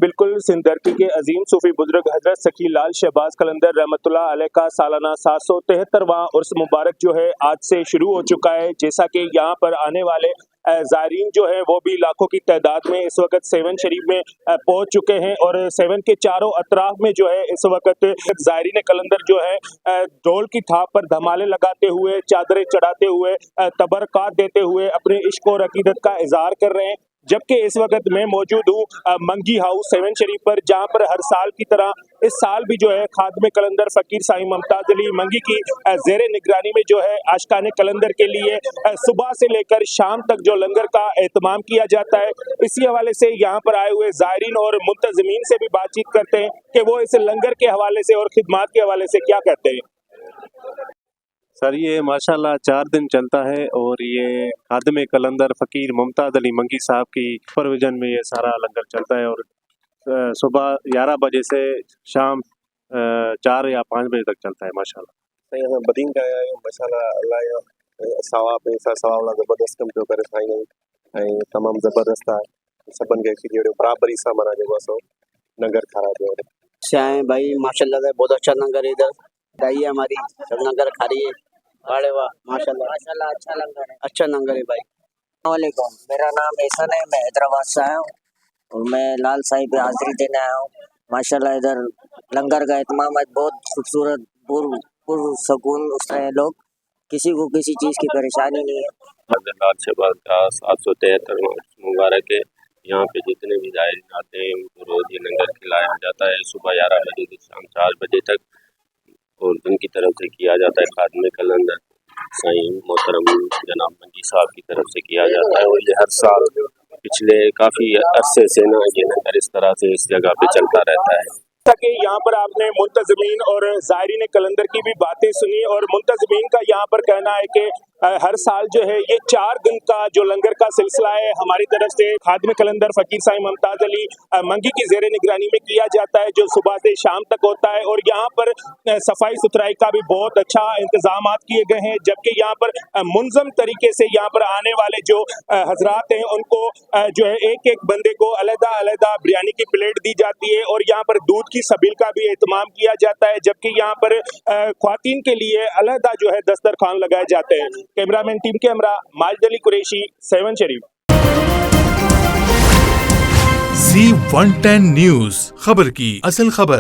बिल्कुल सिंदर्की के अजीम सूफी बुजुर्ग हजरत सखी लाल शहबाज कलंदर रहमतुल्लाह अलैह का सालाना 773वां उर्स मुबारक जो है आज से शुरू हो चुका है। जैसा कि यहाँ पर आने वाले ज़ायरीन जो है वो भी लाखों की तादाद में इस वक्त सेवन शरीफ में पहुंच चुके हैं और सेवन के चारों अतराफ में जो है इस वक्त ज़ायरीन कलंदर जो है ढोल की थाप पर धमाले लगाते हुए, चादरें चढ़ाते हुए, तबरकात देते हुए अपने इश्क और अकीदत का इजहार कर रहे हैं। जबकि इस वक्त मैं मौजूद हूँ मंगी हाउस सेवन शरीफ पर, जहाँ पर हर साल की तरह इस साल भी जो है खादम कलंदर फ़कीर साईं मुमताज़ अली मंगी की ज़ेर निगरानी में जो है आशिकाने कलंदर के लिए सुबह से लेकर शाम तक जो लंगर का एहतमाम किया जाता है। इसी हवाले से यहाँ पर आए हुए ज़ायरीन और मुंतज़मीन से भी बातचीत करते हैं कि वो इस लंगर के हवाले से और खिदमात के हवाले से क्या कहते हैं। सर ये माशाल्लाह 4 दिन चलता है और ये खादम कलंदर फ़कीर मुमताज़ अली मंगी साहब की सुपरविजन में ये सारा लंगर चलता है और सुबह 11 बजे से शाम 4 या 5 बजे तक चलता है माशाल्लाह। बदीन का माशाल्लाह अल्लाह सवाब ऐसा सवाब ज़बरदस्त कम पियो करे साईं ऐं तमामु ज़बरदस्त आहे। सभिनि खे खीरी बराबरी सां माना जेको आहे सो लंगर खाराए पियो। अच्छा है भाई माशाल्लाह से बहुत अच्छा लंगर है। इधर दाई हमारी सब लंगर खा रही है। अरे वाह माशाल्लाह अच्छा लंगर है, अच्छा लंगर है भाई। वालेकुम, मेरा नाम एहसन है, मैं हैदराबाद से आया हूँ और मैं लाल साईं पे हाजिरी देने आया हूँ। माशाल्लाह इधर लंगर का एहतमाम है, बहुत खूबसूरत पुरसकून उसमें लोग, किसी को किसी चीज़ की परेशानी नहीं है। लाल शहबाज का 773वां मुबारक है। यहाँ पे जितने भी ज़ायरीन आते हैं उनको रोज़ ये लंगर खिलाया जाता है सुबह 11 बजे से शाम 4 बजे तक, और उनकी तरफ से किया जाता है खादम कलंदर साईं मोहतरम जनाब मंगी साहब की तरफ से किया जाता है। और ये हर साल पिछले काफ़ी अरसे से ना ये लंगर इस तरह से इस जगह पे चलता रहता है। कि यहाँ पर आपने मुंतज़मीन और ज़ायरीन कलंदर की भी बातें सुनी और मुंतज़मीन का यहाँ पर कहना है कि हर साल जो है ये 4 दिन का जो लंगर का सिलसिला है हमारी तरफ से खादम कलंदर फ़कीर साईं मुमताज़ अली मंगी की ज़ेर निगरानी में किया जाता है, जो सुबह से शाम तक होता है। और यहाँ पर सफाई सुथराई का भी बहुत अच्छा इंतजाम किए गए हैं, जबकि यहाँ पर मुनज़म तरीके से यहाँ पर आने वाले जो हजरात हैं उनको जो है एक एक बंदे को अलग-अलग बिरयानी की प्लेट दी जाती है और यहाँ पर दूध की सबील का भी एहतमाम किया जाता है। जबकि यहाँ पर ख्वातीन के लिए अलग जो है दस्तरखान लगाए जाते हैं। कैमरामैन टीम के हमरा माजिद अली कुरैशी, सेवन शरीफ। Z110 न्यूज़, खबर की असल खबर।